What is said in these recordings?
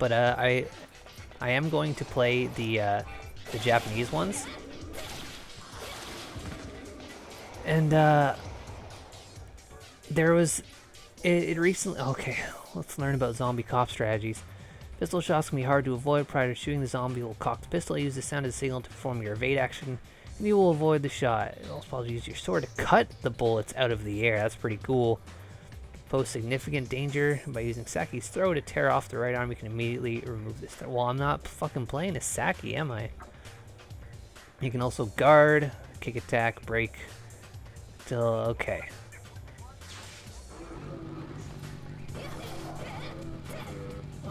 But I am going to play the Japanese ones. And there was it recently. Okay, let's learn about zombie cop strategies. Pistol shots can be hard to avoid. Prior to shooting the zombie, will cock the pistol. Use the sound as a signal to perform your evade action, and you will avoid the shot. You'll also probably use your sword to cut the bullets out of the air. That's pretty cool. Pose significant danger by using Saki's throw to tear off the right arm. You can immediately remove this. Well, I'm not fucking playing as Saki, am I? You can also guard, kick attack, break. Till okay.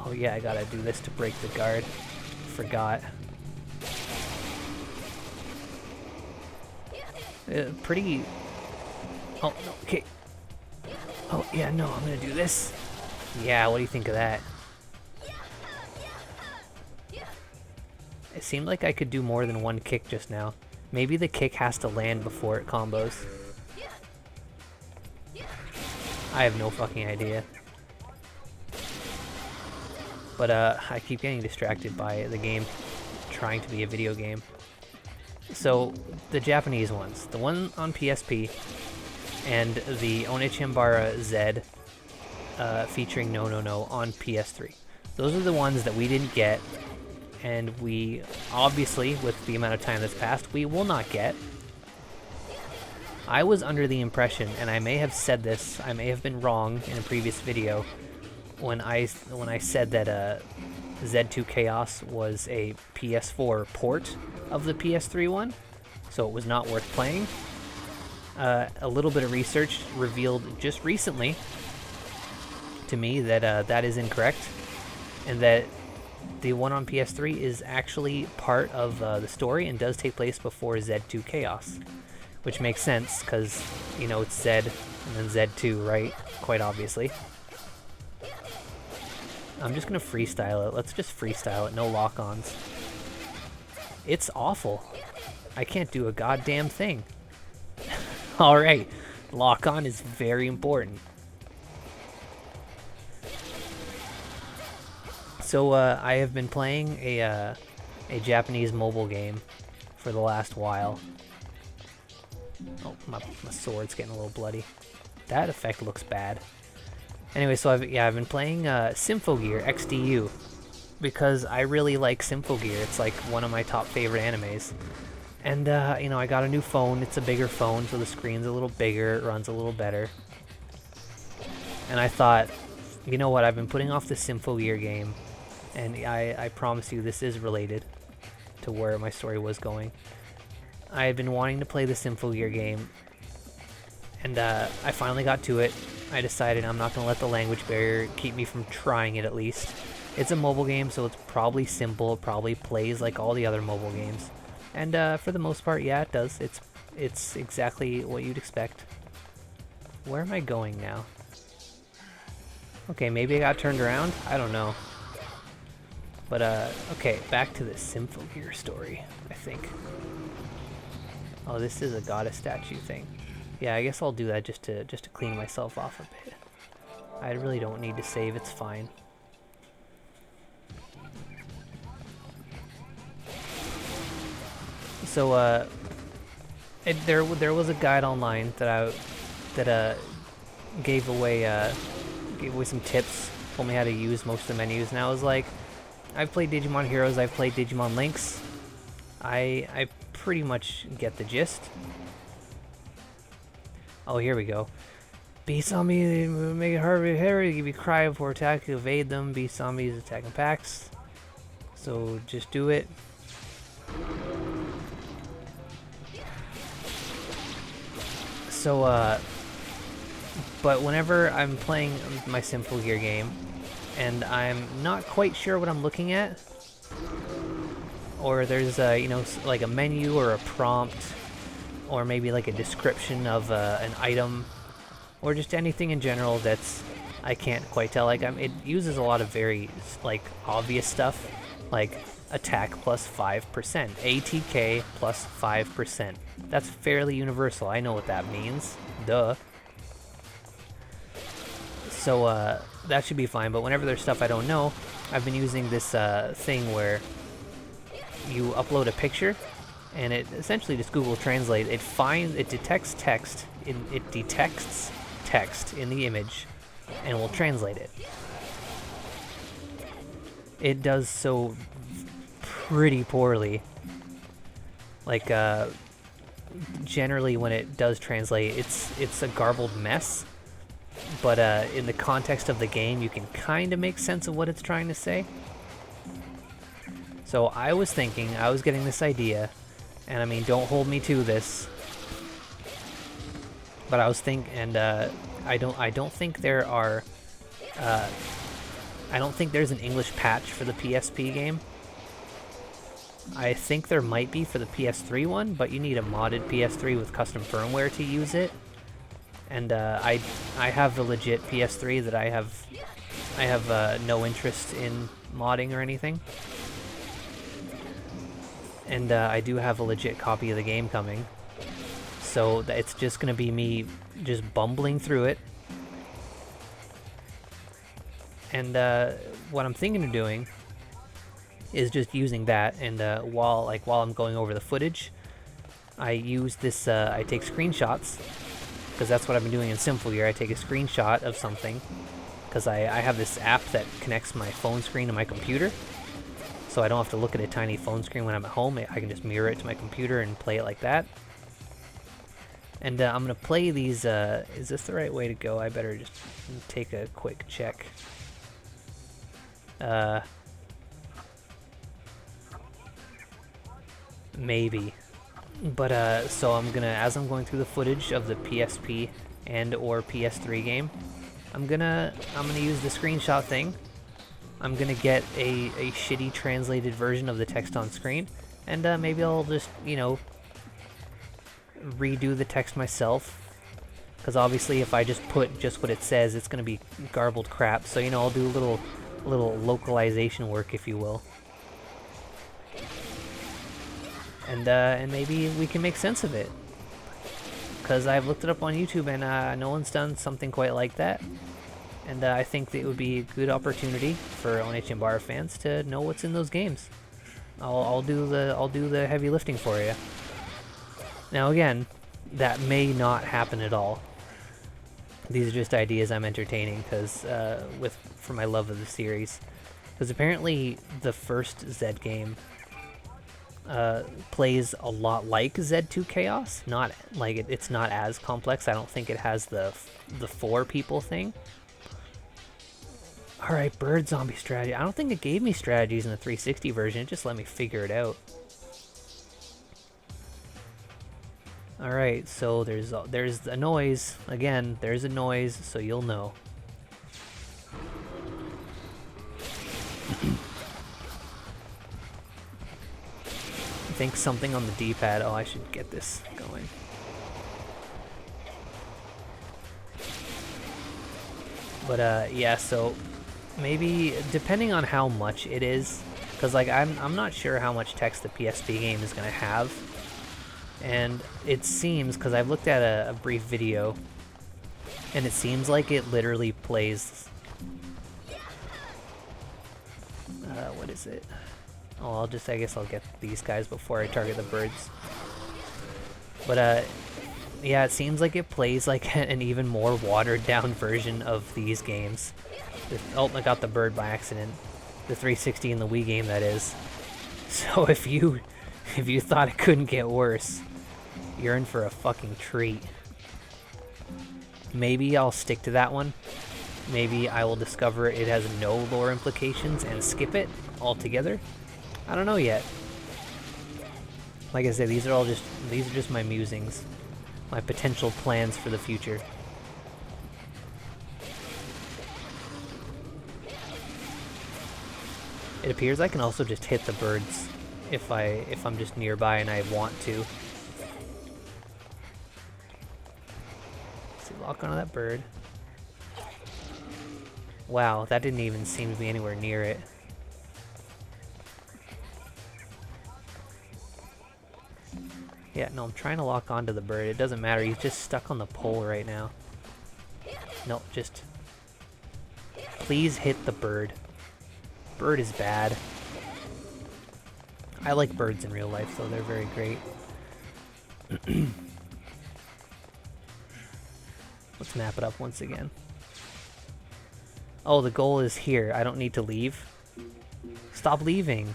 Oh yeah, I gotta do this to break the guard. Forgot. Pretty... Oh, no, okay. Oh yeah, no, I'm gonna do this. Yeah, what do you think of that? It seemed like I could do more than one kick just now. Maybe the kick has to land before it combos. I have no fucking idea. But I keep getting distracted by the game trying to be a video game. So, the Japanese ones. The one on PSP and the Onechanbara Z featuring No No No on PS3. Those are the ones that we didn't get, and we, obviously, with the amount of time that's passed, we will not get. I was under the impression, and I may have said this, I may have been wrong in a previous video, when I said that Z2 Chaos was a PS4 port of the PS3 one, so it was not worth playing. A little bit of research revealed just recently to me that that is incorrect, and that the one on PS3 is actually part of the story and does take place before Z2 Chaos, which makes sense because, you know, it's Z and then Z2, right? Quite obviously. I'm just gonna freestyle it. Let's just freestyle it. No lock-ons. It's awful. I can't do a goddamn thing. Alright. Lock-on is very important. So, I have been playing a Japanese mobile game for the last while. Oh, my sword's getting a little bloody. That effect looks bad. Anyway, so I've been playing Symphogear XDU because I really like Symphogear. It's like one of my top favorite animes. And you know, I got a new phone. It's a bigger phone, so the screen's a little bigger, it runs a little better. And I thought, you know what, I've been putting off the Symphogear game, and I promise you this is related to where my story was going. I had been wanting to play the Symphogear game, and I finally got to it. I decided I'm not going to let the language barrier keep me from trying it at least. It's a mobile game, so it's probably simple. It probably plays like all the other mobile games. And for the most part, yeah, it does. It's exactly what you'd expect. Where am I going now? Okay, maybe I got turned around? I don't know. But, okay, back to the Symphogear story, I think. Oh, this is a goddess statue thing. Yeah, I guess I'll do that just to clean myself off a bit. I really don't need to save, it's fine. So there was a guide online that gave away some tips, told me how to use most of the menus, and I was like, I've played Digimon Heroes, I've played Digimon Lynx, I pretty much get the gist. Oh, here we go. Beast zombies make it hard to hit, give you cry before attack, evade them. Beast zombies attack in packs. So just do it. So but whenever I'm playing my Symphogear game and I'm not quite sure what I'm looking at, or there's you know, like a menu or a prompt, or maybe like a description of an item, or just anything in general that's I can't quite tell. Like it uses a lot of very like obvious stuff, like attack plus 5%, ATK plus 5%. That's fairly universal. I know what that means. Duh. So that should be fine. But whenever there's stuff I don't know, I've been using this thing where you upload a picture, and it essentially just Google Translate. It detects text, it detects text in the image, and will translate it. It does so pretty poorly. Like, generally when it does translate, it's a garbled mess. But in the context of the game, you can kind of make sense of what it's trying to say. So I was thinking, I was getting this idea, and I mean, don't hold me to this, but I was thinking, and I don't think there are, I don't think there's an English patch for the PSP game. I think there might be for the PS3 one, but you need a modded PS3 with custom firmware to use it. And I have a legit PS3 that I have no interest in modding or anything. And I do have a legit copy of the game coming. So it's just going to be me just bumbling through it. And what I'm thinking of doing is just using that, and while I'm going over the footage, I use this, I take screenshots, because that's what I've been doing in Symphogear. I take a screenshot of something, because I have this app that connects my phone screen to my computer, so I don't have to look at a tiny phone screen when I'm at home. I can just mirror it to my computer and play it like that. And I'm going to play these, is this the right way to go? I better just take a quick check. Maybe. But, so I'm gonna, as I'm going through the footage of the PSP and or PS3 game, I'm gonna use the screenshot thing. I'm gonna get a shitty translated version of the text on screen, and maybe I'll just, you know, redo the text myself. Because obviously if I just put just what it says, it's gonna be garbled crap. So, you know, I'll do a little localization work, if you will. And maybe we can make sense of it. Because I've looked it up on YouTube, and no one's done something quite like that. And I think that it would be a good opportunity for Onechanbara fans to know what's in those games. I'll do the heavy lifting for you. Now again, that may not happen at all. These are just ideas I'm entertaining because for my love of the series. Because apparently the first Zed game plays a lot like Z2 Chaos. Not like it's not as complex. I don't think it has the 4 people thing. All right, bird zombie strategy. I don't think it gave me strategies in the 360 version. It just let me figure it out. All right, so there's a noise again. There's a noise, so you'll know. I think something on the D-pad. Oh, I should get this going. But yeah, so maybe depending on how much it is, because like I'm not sure how much text the PSP game is gonna have, and it seems, because I've looked at a brief video, and it seems like it literally plays. What is it? Oh, I guess I'll get these guys before I target the birds. But yeah, it seems like it plays like an even more watered down version of these games. Oh, I got the bird by accident. The 360 and the Wii game, that is. So if you thought it couldn't get worse, you're in for a fucking treat. Maybe I'll stick to that one. Maybe I will discover it has no lore implications and skip it altogether. I don't know yet. Like I said, these are just my musings, my potential plans for the future. It appears I can also just hit the birds if I'm just nearby and I want to. Let's see, lock onto that bird. Wow, that didn't even seem to be anywhere near it. Yeah, no, I'm trying to lock onto the bird. It doesn't matter, he's just stuck on the pole right now. No, just... please hit the bird. Bird is bad. I like birds in real life, though. They're very great. Let's map it up once again. Oh, the goal is here. I don't need to leave. Stop leaving.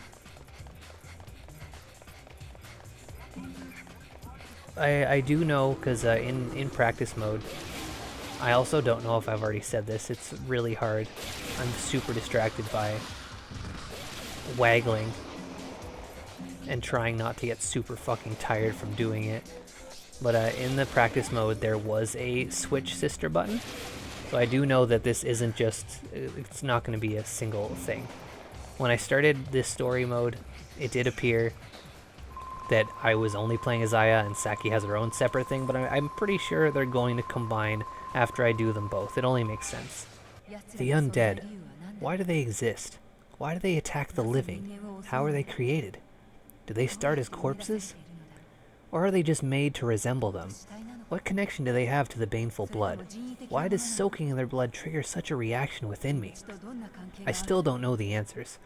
I do know, because in practice mode, I also don't know if I've already said this. It's really hard. I'm super distracted by waggling and trying not to get super fucking tired from doing it. But in the practice mode, there was a switch sister button. So I do know that this isn't just, it's not going to be a single thing. When I started this story mode, it did appear that I was only playing as Aya and Saki has her own separate thing, but I'm pretty sure they're going to combine after I do them both. It only makes sense. The undead. Why do they exist? Why do they attack the living? How are they created? Do they start as corpses? Or are they just made to resemble them? What connection do they have to the baneful blood? Why does soaking in their blood trigger such a reaction within me? I still don't know the answers.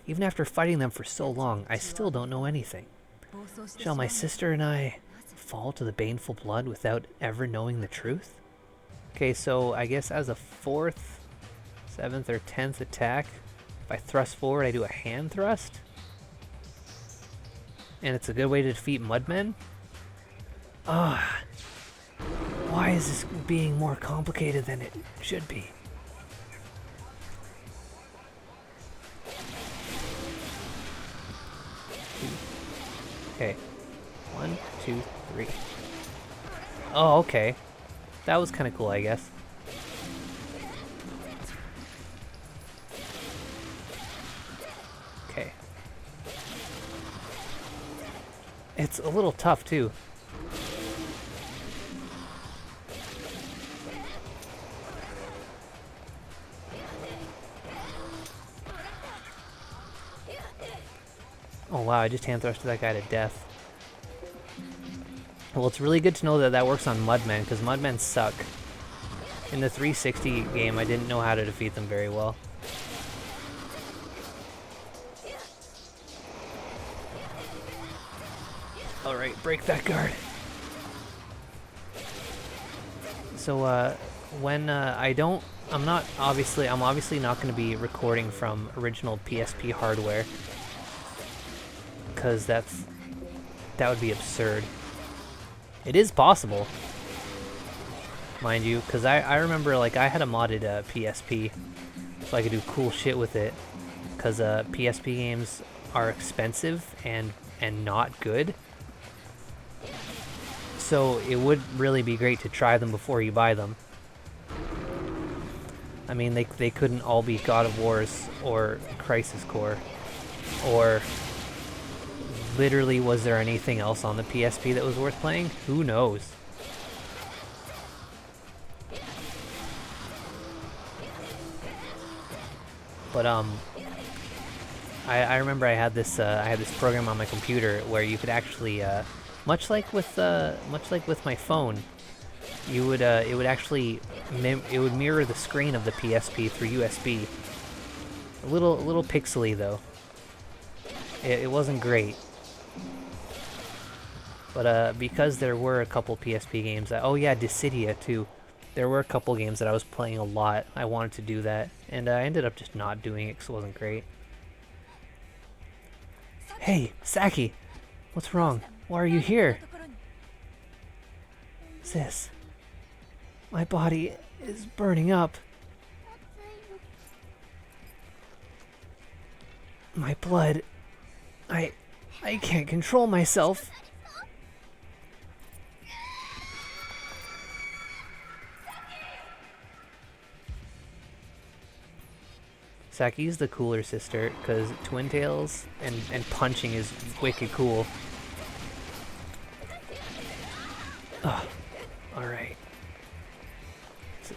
Even after fighting them for so long, I still don't know anything. Shall my sister and I fall to the baneful blood without ever knowing the truth? Okay, so I guess as a 4th, 7th, or 10th attack, if I thrust forward, I do a hand thrust? And it's a good way to defeat mudmen? Ah, why is this being more complicated than it should be? Okay, 1, 2, 3. Oh, okay. That was kind of cool, I guess. Okay. It's a little tough, too. Oh wow, I just hand thrusted that guy to death. Well, it's really good to know that that works on mudmen, because mudmen suck. In the 360 game, I didn't know how to defeat them very well. Alright, break that guard. So, when I'm obviously not going to be recording from original PSP hardware, because that would be absurd. It is possible, mind you, because I remember, like, I had a modded PSP, so I could do cool shit with it, because PSP games are expensive and not good. So it would really be great to try them before you buy them. I mean, they couldn't all be God of Wars or Crisis Core, or literally, was there anything else on the PSP that was worth playing? Who knows? But I remember I had this program on my computer where you could actually much like with my phone, you would it would actually mirror the screen of the PSP through USB. A little pixely though. It wasn't great. But because there were a couple PSP games that, oh yeah, Dissidia too. There were a couple games that I was playing a lot. I wanted to do that, and I ended up just not doing it because it wasn't great. Hey, Saki! What's wrong? Why are you here? Sis, my body is burning up. My blood... I can't control myself. Saki's the cooler sister, because Twin Tails and punching is wicked cool. Ugh. Alright.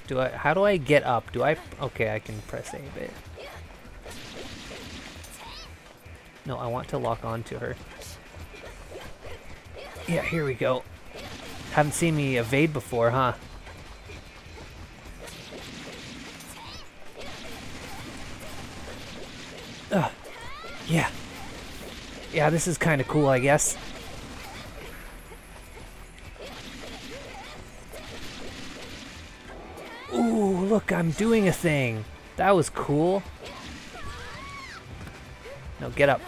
So how do I get up? Okay, I can press A a bit. No, I want to lock on to her. Yeah, here we go. Haven't seen me evade before, huh? Yeah. Yeah, this is kind of cool, I guess. Ooh, look, I'm doing a thing. That was cool. No, get up.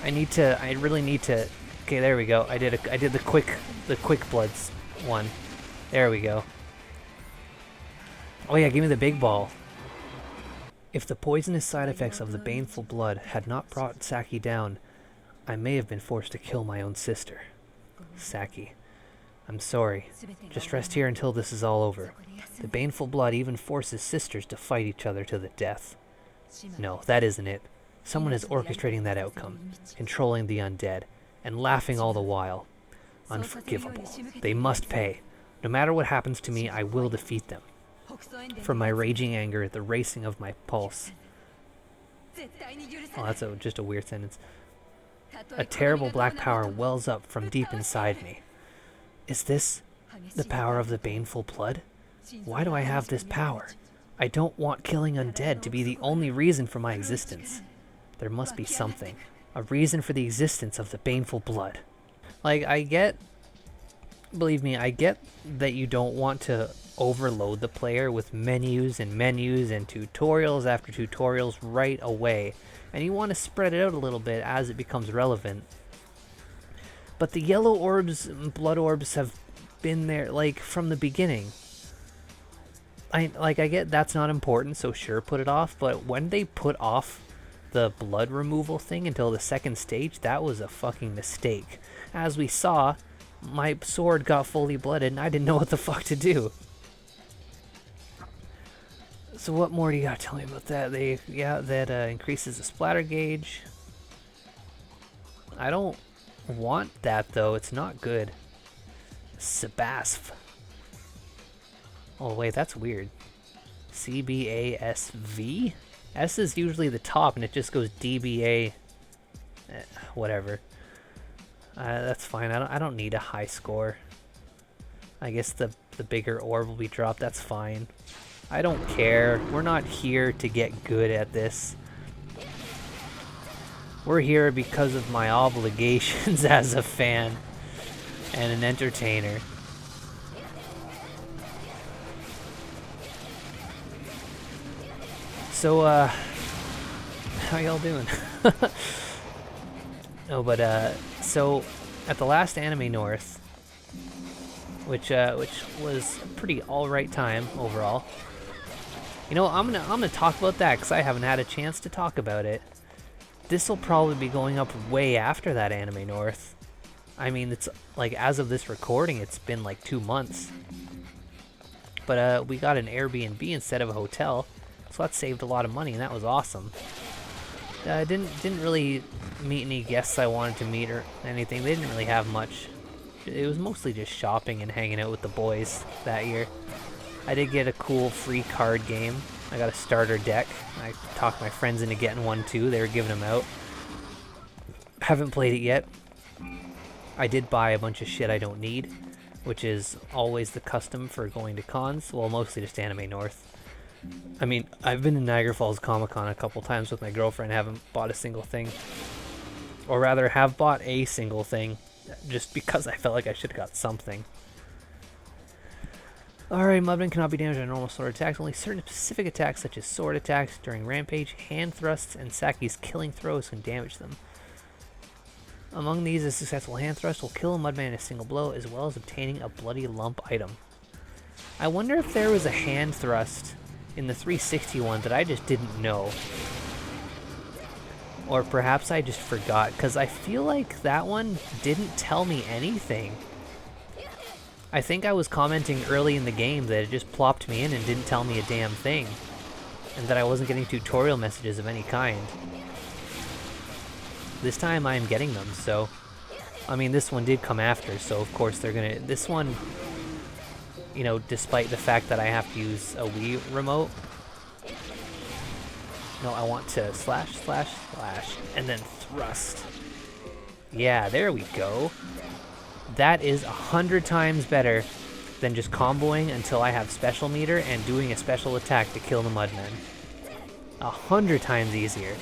I really need to. Okay, there we go. I did the quick bloods one. There we go. Oh yeah, give me the big ball. If the poisonous side effects of the baneful blood had not brought Saki down, I may have been forced to kill my own sister. Saki, I'm sorry. Just rest here until this is all over. The baneful blood even forces sisters to fight each other to the death. No, that isn't it. Someone is orchestrating that outcome, controlling the undead, and laughing all the while. Unforgivable. They must pay. No matter what happens to me, I will defeat them. From my raging anger, the racing of my pulse. Oh, that's just a weird sentence. A terrible black power wells up from deep inside me. Is this the power of the baneful blood? Why do I have this power? I don't want killing undead to be the only reason for my existence. There must be something. A reason for the existence of the baneful blood. Like, believe me, I get that you don't want to overload the player with menus and tutorials after tutorials right away. And you want to spread it out a little bit as it becomes relevant. But the yellow orbs and blood orbs have been there, like, from the beginning. I get that's not important, so sure, put it off. But when they put off the blood removal thing until the second stage, that was a fucking mistake. As we saw, my sword got fully blooded and I didn't know what the fuck to do. So what more do you gotta tell me about that? That increases the splatter gauge. I don't want that though, it's not good. Sebasf. Oh wait, that's weird. CBASV? S is usually the top and it just goes DBA. Whatever. That's fine. I don't need a high score. I guess the bigger orb will be dropped. That's fine. I don't care. We're not here to get good at this. We're here because of my obligations as a fan and an entertainer. So, how y'all doing? No, but, so, at the last Anime North, which was a pretty alright time overall. You know, I'm gonna talk about that because I haven't had a chance to talk about it. This will probably be going up way after that Anime North. I mean, it's like, as of this recording, it's been like 2 months. But we got an Airbnb instead of a hotel, so that saved a lot of money, and that was awesome. Didn't really meet any guests I wanted to meet or anything. They didn't really have much. It was mostly just shopping and hanging out with the boys that year. I did get a cool free card game. I got a starter deck. I talked my friends into getting one too. They were giving them out. Haven't played it yet. I did buy a bunch of shit I don't need, which is always the custom for going to cons. Well, mostly just Anime North. I mean, I've been to Niagara Falls Comic Con a couple times with my girlfriend. Haven't bought a single thing. Or rather, have bought a single thing. Just because I felt like I should have got something. Alright, Mudman cannot be damaged by normal sword attacks. Only certain specific attacks, such as sword attacks during rampage, hand thrusts, and Saki's killing throws can damage them. Among these, a successful hand thrust will kill a Mudman in a single blow, as well as obtaining a bloody lump item. I wonder if there was a hand thrust in the 360 one that I just didn't know. Or perhaps I just forgot, because I feel like that one didn't tell me anything. I think I was commenting early in the game that it just plopped me in and didn't tell me a damn thing. And that I wasn't getting tutorial messages of any kind. This time I am getting them, so... I mean, this one did come after, so of course they're gonna... This one, you know, despite the fact that I have to use a Wii remote... No, I want to slash, slash, slash, and then thrust. Yeah, there we go. That is 100 times better than just comboing until I have special meter and doing a special attack to kill the Mudmen. 100 times easier.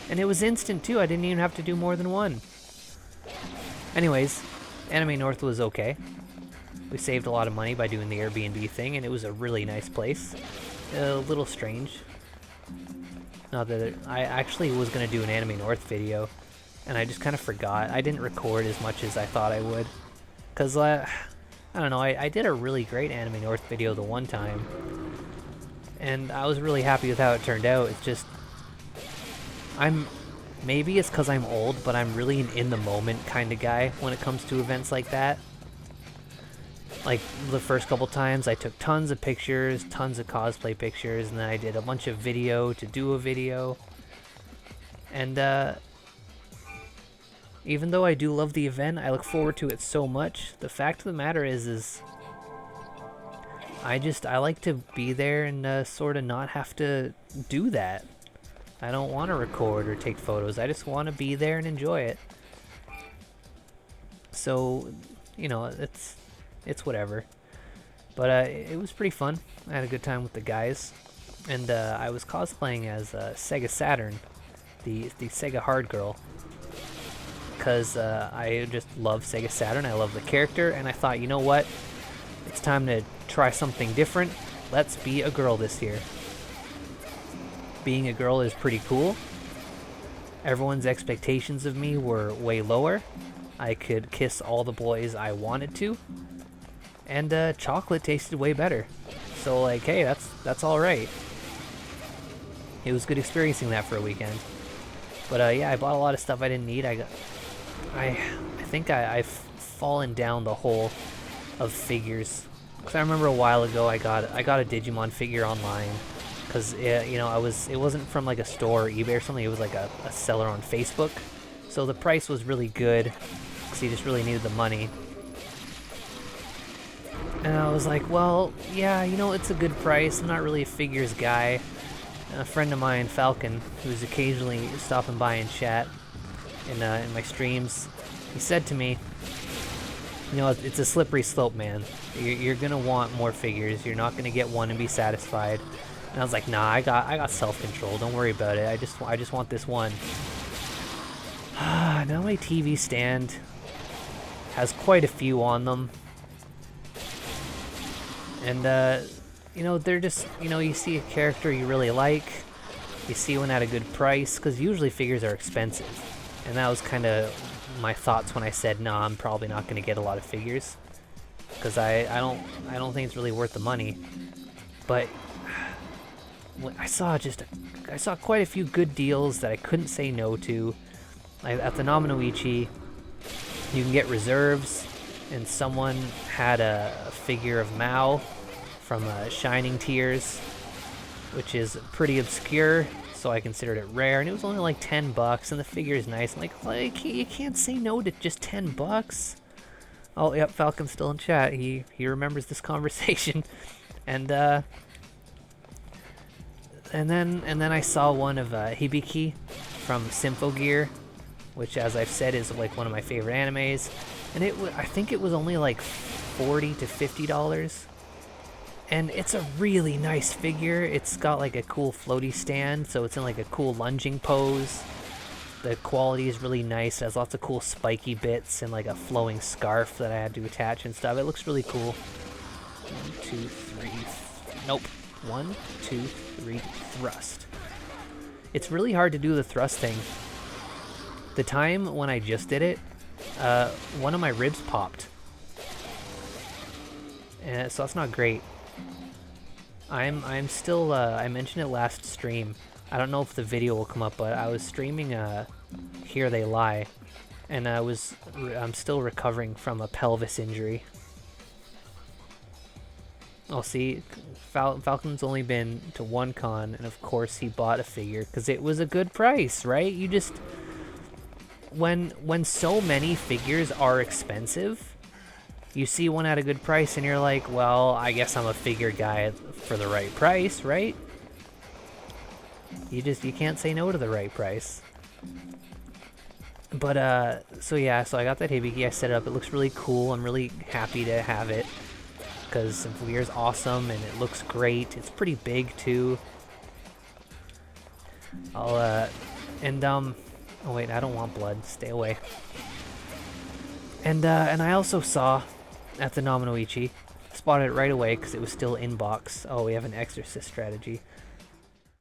And it was instant too, I didn't even have to do more than one. Anyways, Anime North was okay. We saved a lot of money by doing the Airbnb thing, and it was a really nice place. A little strange. Not that I actually was going to do an Anime North video, and I just kind of forgot. I didn't record as much as I thought I would. Because, I don't know, I did a really great Anime North video the one time, and I was really happy with how it turned out. It's just, maybe it's because I'm old, but I'm really an in-the-moment kind of guy when it comes to events like that. Like, the first couple times, I took tons of pictures, tons of cosplay pictures, and then I did a bunch of video to do a video. And, even though I do love the event, I look forward to it so much, the fact of the matter is I like to be there and, sort of not have to do that. I don't want to record or take photos, I just want to be there and enjoy it. So, you know, it's whatever. But it was pretty fun. I had a good time with the guys. And I was cosplaying as Sega Saturn, the Sega Hard Girl. Because I just love Sega Saturn, I love the character, and I thought, you know what? It's time to try something different. Let's be a girl this year. Being a girl is pretty cool. Everyone's expectations of me were way lower. I could kiss all the boys I wanted to. And chocolate tasted way better. So like, hey, that's all right. It was good experiencing that for a weekend. But yeah, I bought a lot of stuff I didn't need. I think I've fallen down the hole of figures. Cause I remember a while ago I got a Digimon figure online. Cause you know, it wasn't from like a store or eBay or something. It was like a seller on Facebook. So the price was really good. Cause he just really needed the money. And I was like, well, yeah, you know, it's a good price. I'm not really a figures guy. A friend of mine, Falcon, who's occasionally stopping by and chat in my streams, he said to me, you know, it's a slippery slope, man. You're gonna want more figures. You're not gonna get one and be satisfied. And I was like, nah, I got self-control. Don't worry about it. I just want this one. Now my TV stand has quite a few on them. And, you know, they're just, you know, you see a character you really like, you see one at a good price, because usually figures are expensive. And that was kind of my thoughts when I said, no, I'm probably not going to get a lot of figures. Because I don't think it's really worth the money. But I saw quite a few good deals that I couldn't say no to. At the Nominouichi, you can get reserves, and someone had a figure of Mao from Shining Tears, which is pretty obscure, so I considered it rare, and it was only like $10, and the figure is nice. I'm like, you can't say no to just $10. Oh, yep, Falcon's still in chat. He remembers this conversation, and then I saw one of Hibiki from Symphogear, which, as I've said, is like one of my favorite animes. And I think it was only like $40 to $50. And it's a really nice figure. It's got like a cool floaty stand, so it's in like a cool lunging pose. The quality is really nice. It has lots of cool spiky bits and like a flowing scarf that I had to attach and stuff. It looks really cool. 1, 2, 3. Nope. 1, 2, 3. Thrust. It's really hard to do the thrust thing. The time when I just did it, one of my ribs popped. So that's not great. I'm still, I mentioned it last stream. I don't know if the video will come up, but I was streaming Here They Lie, and I'm still recovering from a pelvis injury. Oh, see, Falcon's only been to one con, and of course he bought a figure because it was a good price, right? You just, when so many figures are expensive, you see one at a good price and you're like, well, I guess I'm a figure guy for the right price, right? You can't say no to the right price. But so yeah, so I got that Hibiki, I set it up, it looks really cool, I'm really happy to have it because Symphogear is awesome and it looks great. It's pretty big too. And oh wait, I don't want blood. Stay away. And I also saw at the Nomonoichi, spotted it right away because it was still in box. Oh, we have an exorcist strategy.